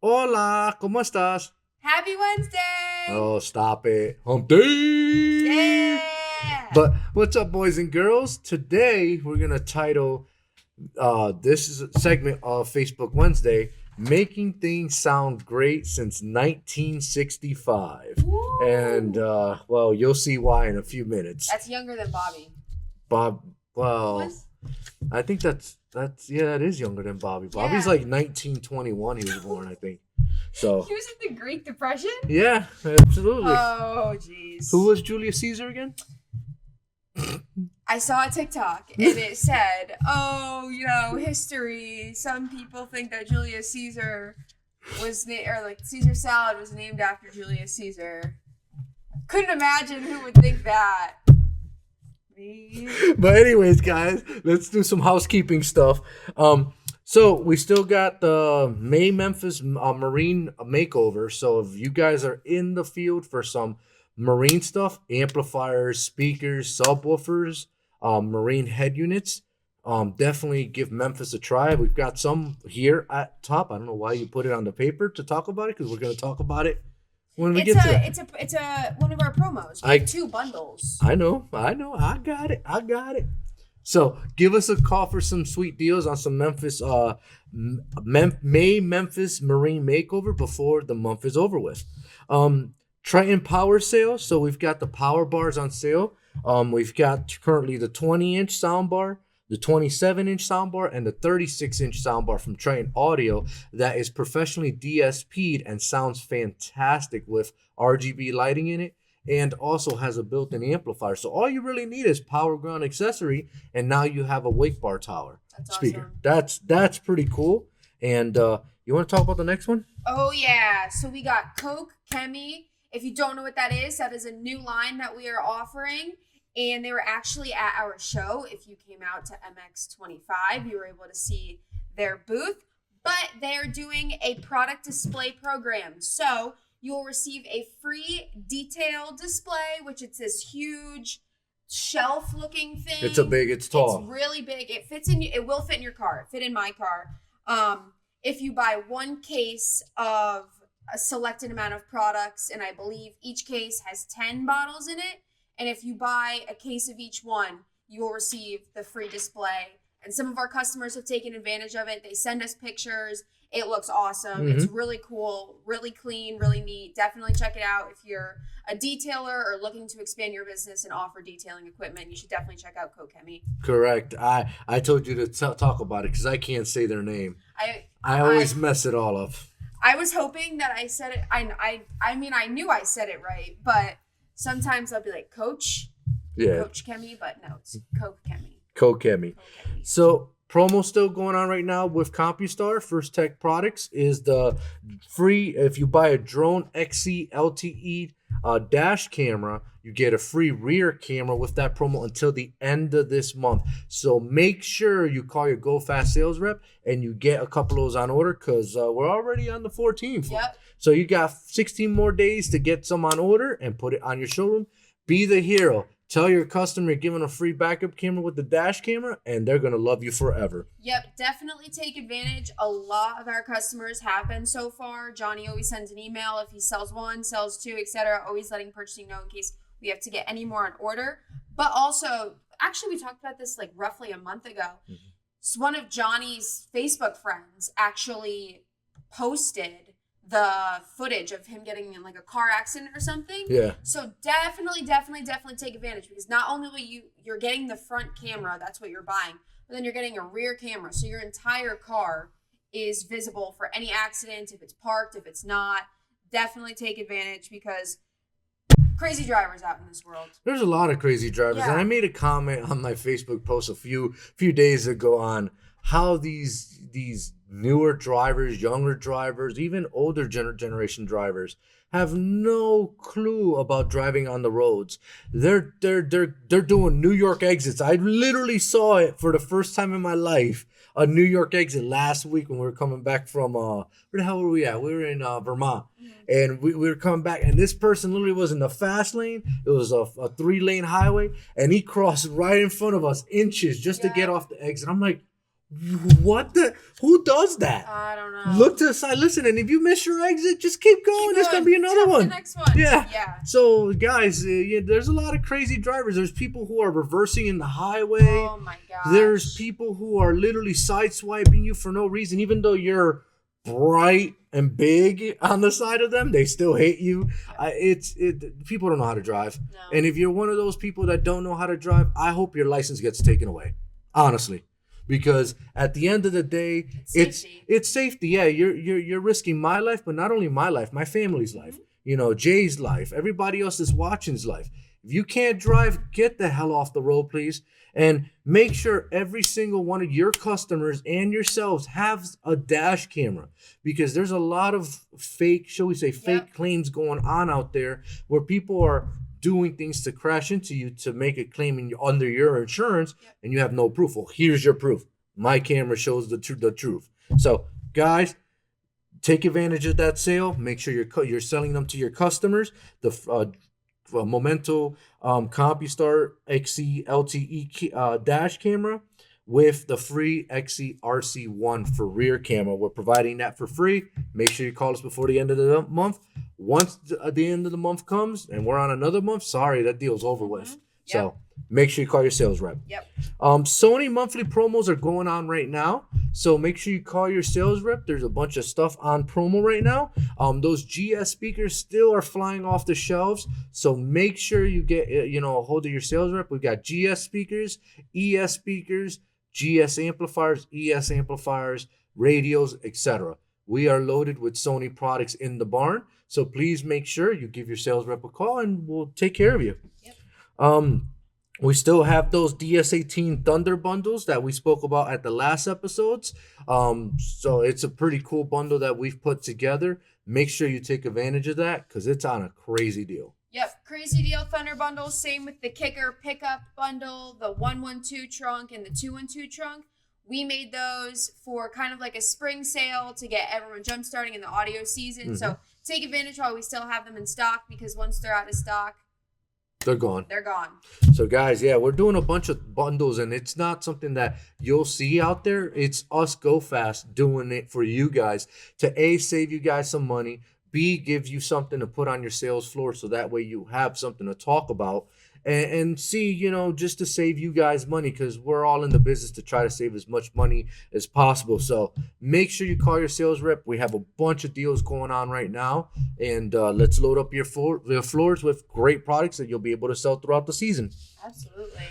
Hola, ¿cómo estás? Happy Wednesday! Oh, stop it. Hump day! Yeah! But what's up, boys and girls? Today, we're going to title this is a segment of Facebook Wednesday, Making Things Sound Great Since 1965. Woo! And, well, you'll see why in a few minutes. That's younger than Bobby. Well, I think that is younger than Bobby. Bobby's Yeah. like 1921 he was born, I think. So He was in the Great Depression? yeah, absolutely. Oh, jeez. Who was Julius Caesar again? I saw a TikTok and it said, history. Some people think that Julius Caesar was Caesar salad was named after Julius Caesar. Couldn't imagine who would think that. Me. But anyways, guys, let's do some housekeeping stuff. So we still got the May Memphis Marine makeover. So if you guys are in the field for some Marine stuff, amplifiers, speakers, subwoofers, Marine head units, definitely give Memphis a try. We've got some here at top. I don't know why you put it on the paper to talk about it, because we're going to talk about it when we get to that. It's one of our promos. We have 2 bundles. I know. I got it. So give us a call for some sweet deals on some Memphis, May Memphis Marine makeover before the month is over with. Triton Power Sale. So we've got the power bars on sale. We've got currently the 20-inch soundbar, the 27-inch soundbar, and the 36-inch soundbar from Triton Audio that is professionally DSP'd and sounds fantastic with RGB lighting in it, and also has a built-in amplifier. So all you really need is power ground accessory, and now you have a wake bar tower speaker. Awesome. That's pretty cool. And you want to talk about the next one? Oh yeah, so we got Coke Chemi. If you don't know what that is a new line that we are offering, and they were actually at our show. If you came out to MX25, you were able to see their booth, but they're doing a product display program. So you'll receive a free detail display, which it's this huge shelf-looking thing. It's tall. It's really big. It will fit in your car. It fit in my car. If you buy one case of a selected amount of products, and I believe each case has 10 bottles in it, and if you buy a case of each one, you will receive the free display. And some of our customers have taken advantage of it. They send us pictures. It looks awesome. Mm-hmm. It's really cool, really clean, really neat. Definitely check it out. If you're a detailer or looking to expand your business and offer detailing equipment, you should definitely check out Coke Chemi. Correct. I told you to talk about it because I can't say their name. I always mess it all up. I was hoping that I said it. I mean, I knew I said it right, but sometimes I'll be like, Coach Chemi, but no, it's Coke Chemi. Coke Chemi. So promo still going on right now with CompuStar. First Tech Products is the free, if you buy a drone XC LTE dash camera, you get a free rear camera with that promo until the end of this month. So make sure you call your Go Fast sales rep and you get a couple of those on order, because we're already on the 14th. Yep. So you got 16 more days to get some on order and put it on your showroom. Be the hero. Tell your customer you're giving a free backup camera with the dash camera, and they're going to love you forever. Yep, definitely take advantage. A lot of our customers have been so far. Johnny always sends an email if he sells one, sells two, etc. Always letting purchasing know in case we have to get any more on order. But also, actually, we talked about this like roughly a month ago. Mm-hmm. So one of Johnny's Facebook friends actually posted the footage of him getting in like a car accident or something. Yeah. So definitely take advantage, because not only will you're getting the front camera, that's what you're buying, but then you're getting a rear camera. So your entire car is visible for any accident, if it's parked, if it's not. Definitely take advantage, because crazy drivers out in this world. There's a lot of crazy drivers. Yeah. And I made a comment on my Facebook post a few days ago on how these newer drivers, younger drivers, even older generation drivers have no clue about driving on the roads. They're doing New York exits. I literally saw it for the first time in my life, a New York exit last week when we were coming back from where the hell were we at? We were in Vermont. And we were coming back, and this person literally was in the fast lane. It was a 3-lane highway, and he crossed right in front of us inches just to get off the exit. I'm like, What the? Who does that? I don't know. Look to the side. Listen, and if you miss your exit, just keep going. There's gonna be another one. The next one. Yeah. So, guys, there's a lot of crazy drivers. There's people who are reversing in the highway. Oh my god. There's people who are literally sideswiping you for no reason, even though you're bright and big on the side of them. They still hate you. People don't know how to drive. No. And if you're one of those people that don't know how to drive, I hope your license gets taken away. Honestly. Because at the end of the day, it's safety. Yeah, you're risking my life, but not only my life, my family's life. Jay's life, everybody else's watching's life. If you can't drive, get the hell off the road, please. And make sure every single one of your customers and yourselves have a dash camera, because there's a lot of fake claims going on out there where people are doing things to crash into you to make a claim under your insurance, and you have no proof. Well, here's your proof. My camera shows the truth. So, guys, take advantage of that sale. Make sure you're selling them to your customers. The Momento CompuStar XC LTE dash camera with the free XC RC1 for rear camera. We're providing that for free. Make sure you call us before the end of the month. Once the end of the month comes and we're on another month, sorry, that deal's over with. Yep. So make sure you call your sales rep. Yep. Sony monthly promos are going on right now. So make sure you call your sales rep. There's a bunch of stuff on promo right now. Those GS speakers still are flying off the shelves. So make sure you get a hold of your sales rep. We've got GS speakers, ES speakers, GS amplifiers, ES amplifiers, radios, etc. We are loaded with Sony products in the barn. So please make sure you give your sales rep a call and we'll take care of you. Yep. We still have those DS18 Thunder bundles that we spoke about at the last episodes. So it's a pretty cool bundle that we've put together. Make sure you take advantage of that because it's on a crazy deal. Yep, crazy deal Thunder bundle. Same with the Kicker pickup bundle, the 112 trunk, and the 212 trunk. We made those for kind of like a spring sale to get everyone jump starting in the audio season. Mm-hmm. So take advantage while we still have them in stock, because once they're out of stock, they're gone. They're gone. So guys, yeah, we're doing a bunch of bundles, and it's not something that you'll see out there. It's us Go Fast doing it for you guys to A, save you guys some money, B, give you something to put on your sales floor so that way you have something to talk about, and C, just to save you guys money, because we're all in the business to try to save as much money as possible. So make sure you call your sales rep. We have a bunch of deals going on right now, and let's load up your floors with great products that you'll be able to sell throughout the season. Absolutely.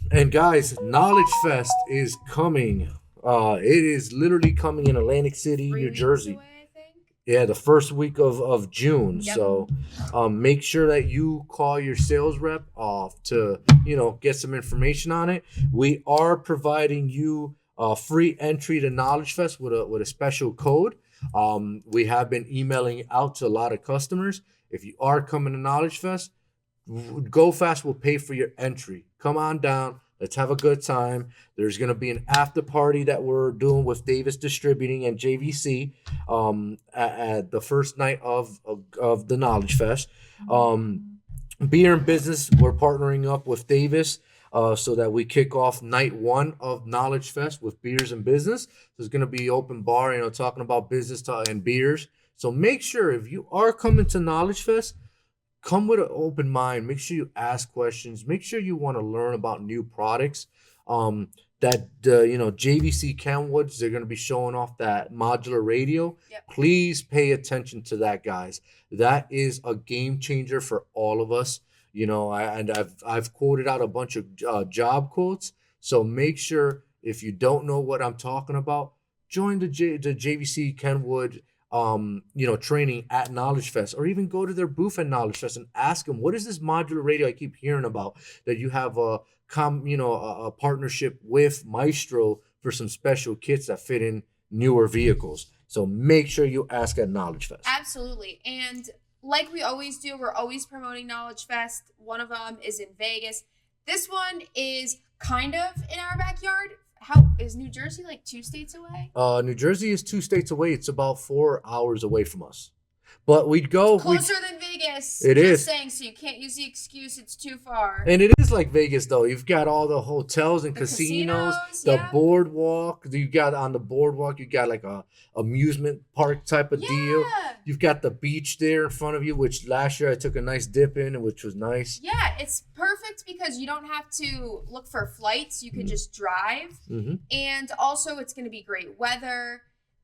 And guys, Knowledge Fest is coming. It is literally coming in Atlantic City, New Jersey. Yeah, the first week of June. Yep. So make sure that you call your sales rep to, get some information on it. We are providing you free entry to Knowledge Fest with a special code. We have been emailing out to a lot of customers. If you are coming to Knowledge Fest, Go Fast will pay for your entry. Come on down. Let's have a good time. There's going to be an after party that we're doing with Davis Distributing and JVC at the first night of the Knowledge Fest. Beer and Business, we're partnering up with Davis so that we kick off night one of Knowledge Fest with Beers and Business. There's going to be open bar, talking about business and beers. So make sure if you are coming to Knowledge Fest, come with an open mind. Make sure you ask questions. Make sure you want to learn about new products. JVC Kenwoods, they're going to be showing off that modular radio. Yep. Please pay attention to that, guys. That is a game changer for all of us. I've quoted out a bunch of job quotes. So make sure, if you don't know what I'm talking about, join the JVC Kenwood training at Knowledge Fest, or even go to their booth at Knowledge Fest and ask them, what is this modular radio I keep hearing about, that you have a partnership with Maestro for some special kits that fit in newer vehicles. So make sure you ask at Knowledge Fest. Absolutely. And like we always do, we're always promoting Knowledge Fest. One of them is in Vegas. This one is kind of in our backyard. How is New Jersey, like 2 states away? New Jersey is 2 states away. It's about 4 hours away from us. But we'd go closer than Vegas. It just is. saying, so you can't use the excuse it's too far. And it is like Vegas, though. You've got all the hotels and casinos, the yeah. boardwalk. You got on the boardwalk, you got like a amusement park type of deal. You've got the beach there in front of you, which last year I took a nice dip in, which was nice. Yeah, it's perfect because you don't have to look for flights. You can just drive. And also, it's going to be great weather.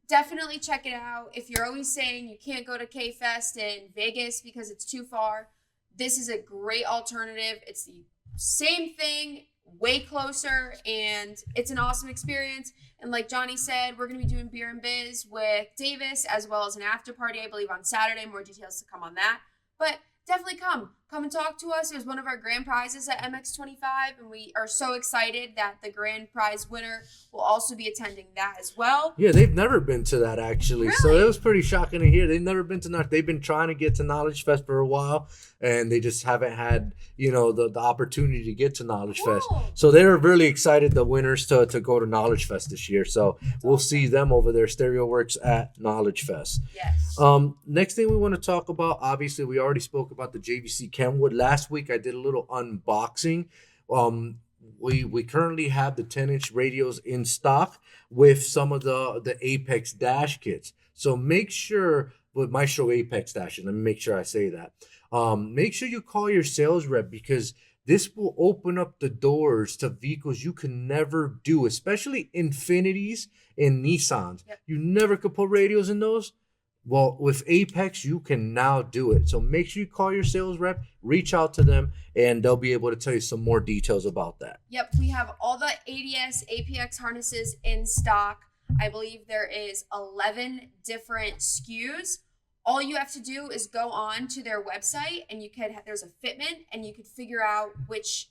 Definitely check it out. If you're always saying you can't go to K-Fest in Vegas because it's too far, this is a great alternative. It's the same thing, way closer, and it's an awesome experience. And like Johnny said, we're going to be doing Beer and Biz with Davis as well as an after party, I believe, on Saturday. More details to come on that. But definitely come and talk to us. It was one of our grand prizes at MX25, and we are so excited that the grand prize winner will also be attending that as well. Yeah, they've never been to that, actually. Really? So it was pretty shocking to hear. They've never been to Knowledge. They've been trying to get to Knowledge Fest for a while, and they just haven't had, the opportunity to get to Knowledge Fest. So they're really excited, the winners, to go to Knowledge Fest this year. So we'll see them over there, Stereo Works at Knowledge Fest. Yes. Next thing we want to talk about, obviously, we already spoke about the JVC Kenwood. Last week, I did a little unboxing. We currently have the 10-inch radios in stock with some of the Apex dash kits. So make sure, with Maestro Apex dashes, let me make sure I say that. Make sure you call your sales rep, because this will open up the doors to vehicles you can never do, especially Infinitis and Nissans. Yep. You never could put radios in those. Well, with Apex, you can now do it. So make sure you call your sales rep, reach out to them, and they'll be able to tell you some more details about that. Yep, we have all the ADS, APX harnesses in stock. I believe there is 11 different SKUs. All you have to do is go on to their website, and there's a fitment, and you could figure out which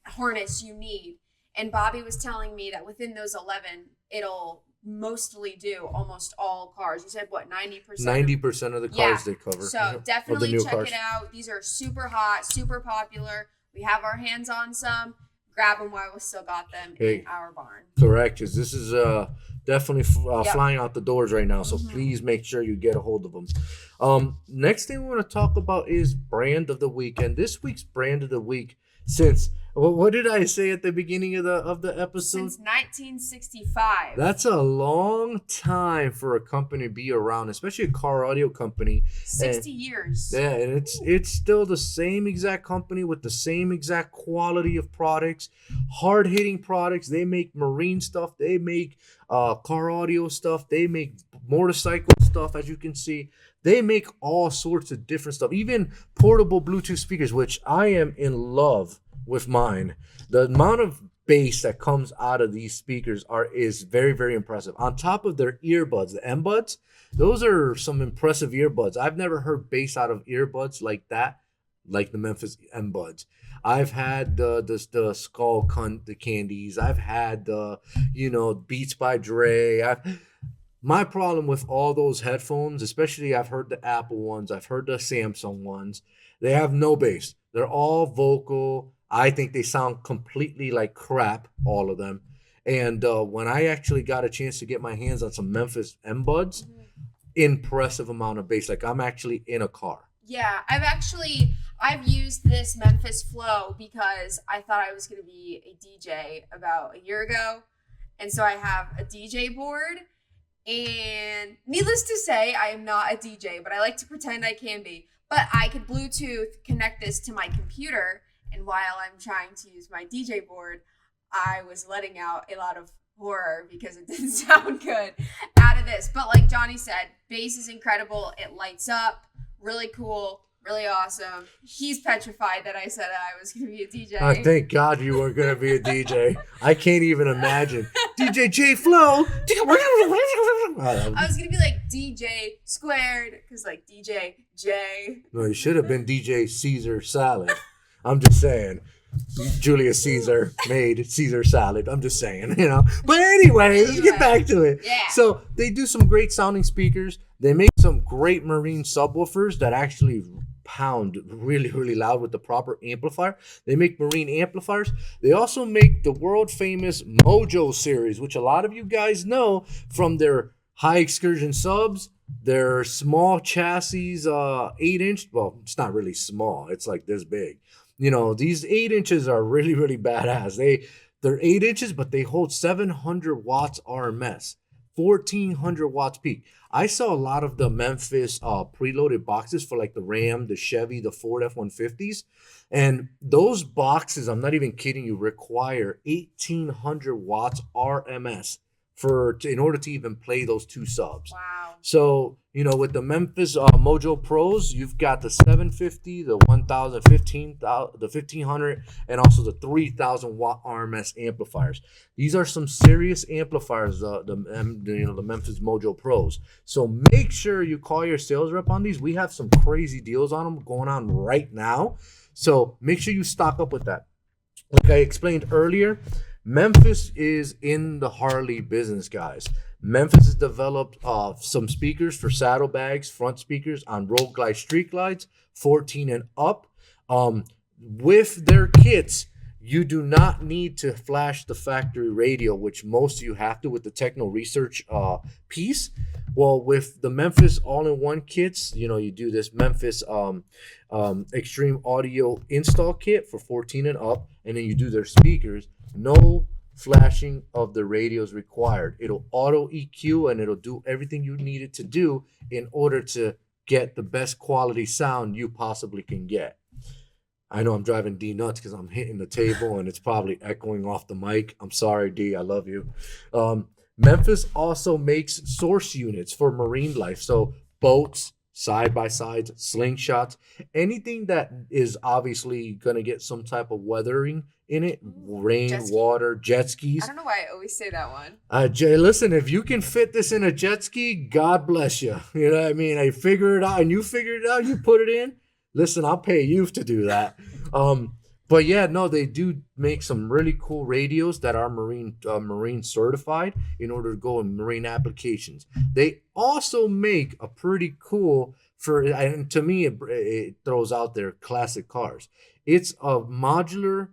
harness you need. And Bobby was telling me that within those 11, it'll mostly do almost all cars. You said what, 90%? 90% of the cars they cover. So definitely check cars. it out. These are super hot, super popular. We have our hands on some. Grab them while we still got them in our barn. Correct, because this is definitely flying out the doors right now. So please make sure you get a hold of them. Next thing we want to talk about is brand of the week. And this week's brand of the week, since what did I say at the beginning of the episode? Since 1965. That's a long time for a company to be around, especially a car audio company. 60 years. Yeah, and it's still the same exact company with the same exact quality of products, hard-hitting products. They make marine stuff. They make car audio stuff. They make motorcycle stuff, as you can see. They make all sorts of different stuff, even portable Bluetooth speakers, which I am in love with mine. The amount of bass that comes out of these speakers is very, very impressive. On top of their earbuds, the M-Buds, those are some impressive earbuds. I've never heard bass out of earbuds like that, like the Memphis M-Buds. I've had the Skull the Candies. I've had the Beats by Dre. My problem with all those headphones, especially I've heard the Apple ones, I've heard the Samsung ones, they have no bass. They're all vocal. I think they sound completely like crap, all of them. And when I actually got a chance to get my hands on some Memphis M-Buds, impressive amount of bass. Like I'm actually in a car. Yeah, I've used this Memphis Flow because I thought I was going to be a DJ about a year ago. And so I have a DJ board. And needless to say, I am not a DJ, but I like to pretend I can be. But I could Bluetooth connect this to my computer. And while I'm trying to use my DJ board, I was letting out a lot of horror because it didn't sound good out of this. But like Johnny said, bass is incredible. It lights up. Really cool. Really awesome. He's petrified that I said I was going to be a DJ. Thank God you weren't going to be a DJ. I can't even imagine. DJ J Flow. I was going to be like DJ squared because like DJ J. No, you should have been DJ Caesar Salad. I'm just saying. Julius Caesar made Caesar salad. I'm just saying, But anyway, let's get back to it. Yeah. So they do some great sounding speakers. They make some great marine subwoofers that actually pound really, really loud with the proper amplifier. They make marine amplifiers. They also make the world famous Mojo series, which a lot of you guys know from their high excursion subs, They're small chassis, 8-inch. Well, it's not really small. It's like this big. You know, these 8 inches are really, really badass. They're 8 inches, but they hold 700 watts RMS, 1400 watts peak. I saw a lot of the Memphis preloaded boxes for like the Ram, the Chevy, the Ford F-150s. And those boxes, I'm not even kidding you, require 1800 watts RMS in order to even play those two subs. Wow. So, you know, with the Memphis Mojo Pros, you've got the 750, the 1000, 15,000, the 1500, and also the 3000 watt RMS amplifiers. These are some serious amplifiers, the Memphis Mojo Pros. So make sure you call your sales rep on these. We have some crazy deals on them going on right now. So make sure you stock up with that. Like I explained earlier, Memphis is in the Harley business, guys. Memphis has developed some speakers for saddlebags, front speakers on Road Glide Street Glides, 14 and up. With their kits, you do not need to flash the factory radio, which most of you have to with the techno research piece. Well, with the Memphis all-in-one kits, you know, you do this Memphis Extreme Audio install kit for 14 and up, and then you do their speakers. No flashing of the radios required. It'll auto EQ and it'll do everything you need it to do in order to get the best quality sound you possibly can get. I know I'm driving D nuts because I'm hitting the table and it's probably echoing off the mic. I'm sorry, D. I love you. Memphis also makes source units for marine life. So boats, side-by-sides, slingshots, anything that is obviously going to get some type of weathering in it, rain, water, jet skis. I don't know why I always say that one. Jay, listen, if you can fit this in a jet ski, God bless you. You know what I mean? I figure it out and you figure it out, you put it in. Listen, I'll pay you to do that. But yeah, no, they do make some really cool radios that are marine certified in order to go in marine applications. They also make a pretty cool and to me, it throws out their classic cars. It's a modular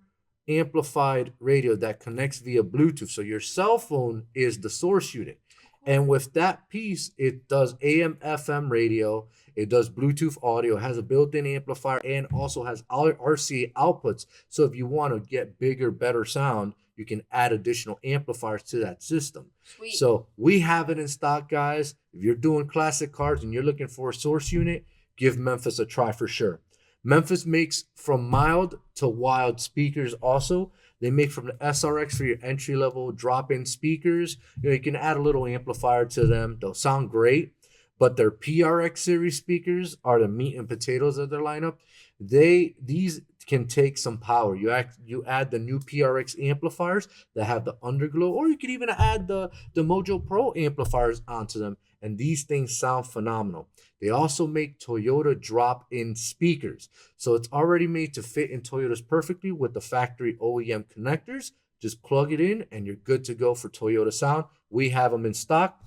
amplified radio that connects via Bluetooth. So your cell phone is the source unit. And with that piece, it does AM, FM radio. It does Bluetooth audio, has a built-in amplifier, and also has RCA outputs. So if you want to get bigger, better sound, you can add additional amplifiers to that system. Sweet. So we have it in stock, guys. If you're doing classic cars and you're looking for a source unit, give Memphis a try for sure. Memphis makes from mild to wild speakers also. They make from the SRX for your entry-level drop-in speakers. You know, you can add a little amplifier to them. They'll sound great. But their PRX series speakers are the meat and potatoes of their lineup. These can take some power. You add the new PRX amplifiers that have the underglow, or you could even add the Mojo Pro amplifiers onto them, and these things sound phenomenal. They also make Toyota drop-in speakers. So it's already made to fit in Toyotas perfectly with the factory OEM connectors. Just plug it in and you're good to go for Toyota sound. We have them in stock.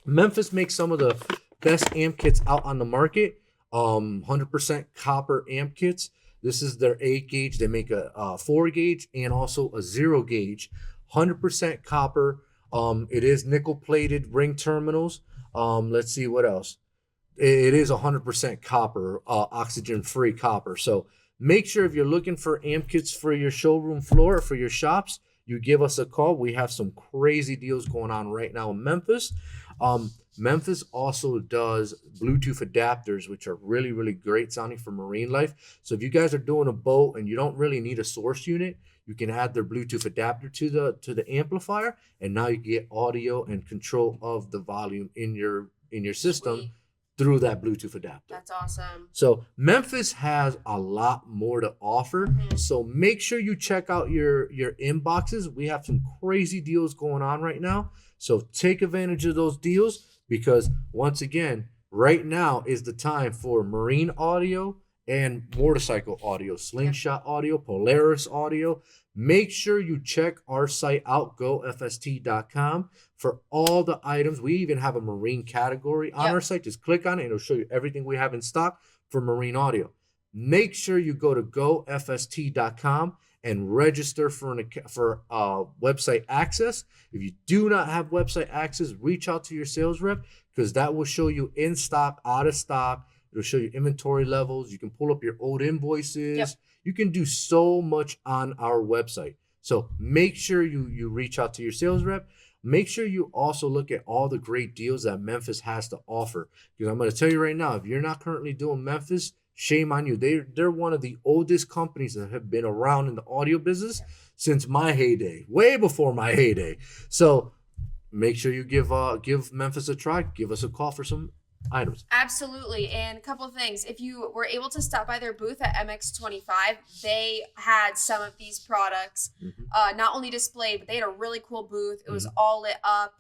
Memphis makes some of the best amp kits out on the market. 100% copper amp kits. This is their 8 gauge. They make a 4 gauge and also a 0 gauge. 100% copper. It is nickel plated ring terminals. Let's see what else. It is 100% copper, oxygen free copper. So make sure if you're looking for amp kits for your showroom floor or for your shops, you give us a call. We have some crazy deals going on right now in Memphis. Memphis also does Bluetooth adapters, which are really, really great sounding for marine life. So if you guys are doing a boat and you don't really need a source unit, you can add their Bluetooth adapter to the amplifier, and now you get audio and control of the volume in your system. Sweet. Through that Bluetooth adapter. That's awesome. So Memphis has a lot more to offer. Mm-hmm. So make sure you check out your inboxes. We have some crazy deals going on right now. So take advantage of those deals, because once again, right now is the time for marine audio and motorcycle audio, slingshot audio, Polaris audio. Make sure you check our site out, gofst.com, for all the items. We even have a marine category on our site. Just click on it and it'll show you everything we have in stock for marine audio. Make sure you go to gofst.com and register for website access. If you do not have website access, reach out to your sales rep. because that will show you in stock, out of stock. It'll show you inventory levels. You can pull up your old invoices. Yep. You can do so much on our website. So make sure you reach out to your sales rep. Make sure you also look at all the great deals that Memphis has to offer. Because I'm going to tell you right now, if you're not currently doing Memphis, shame on you. They're one of the oldest companies that have been around in the audio business since my heyday, way before my heyday. So make sure you give Memphis a try. Give us a call for some items. Absolutely. And a couple of things. If you were able to stop by their booth at MX25, they had some of these products not only displayed, but they had a really cool booth. It was all lit up.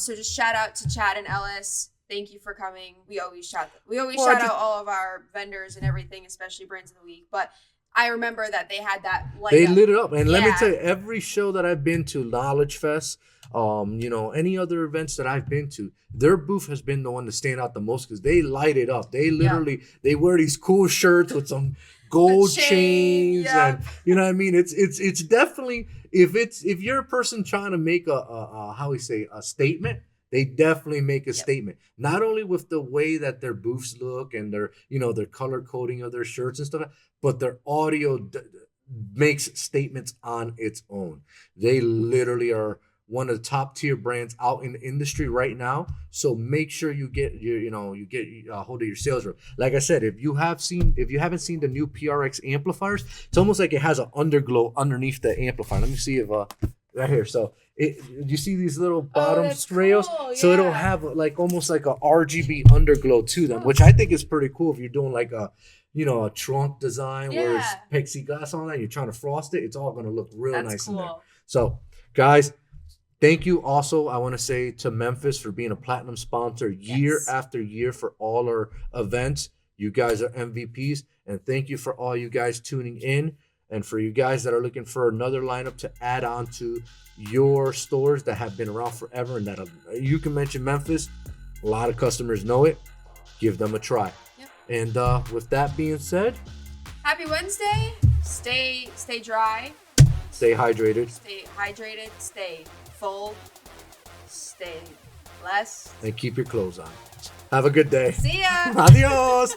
So just shout out to Chad and Ellis. Thank you for coming. We always shout out all of our vendors and everything, especially Brands of the Week. But I remember that they had that light They up. lit it up. And let me tell you, every show that I've been to, Knowledge Fest, any other events that I've been to, their booth has been the one to stand out the most because they light it up. They literally they wear these cool shirts with some gold chains, and you know what I mean. It's definitely if you're a person trying to make a statement, they definitely make a statement. Not only with the way that their booths look and their their color coding of their shirts and stuff, but their audio makes statements on its own. They literally are one of the top tier brands out in the industry right now. So make sure you get a hold of your sales rep. Like I said, if you haven't seen the new PRX amplifiers, it's almost like it has an underglow underneath the amplifier. Let me see if right here. So you see these little bottom rails? Cool, so it'll have almost like a RGB underglow to them, which I think is pretty cool if you're doing like a trunk design where it's plexiglass on that, you're trying to frost it, it's all going to look real nice in there. So guys, thank you also, I want to say, to Memphis for being a platinum sponsor year after year for all our events. You guys are MVPs, and thank you for all you guys tuning in, and for you guys that are looking for another lineup to add on to your stores that have been around forever and that you can mention Memphis. A lot of customers know it. Give them a try. And with that being said, happy Wednesday. Stay dry. Stay hydrated. Stay full. Stay blessed. And keep your clothes on. Have a good day. See ya. Adios.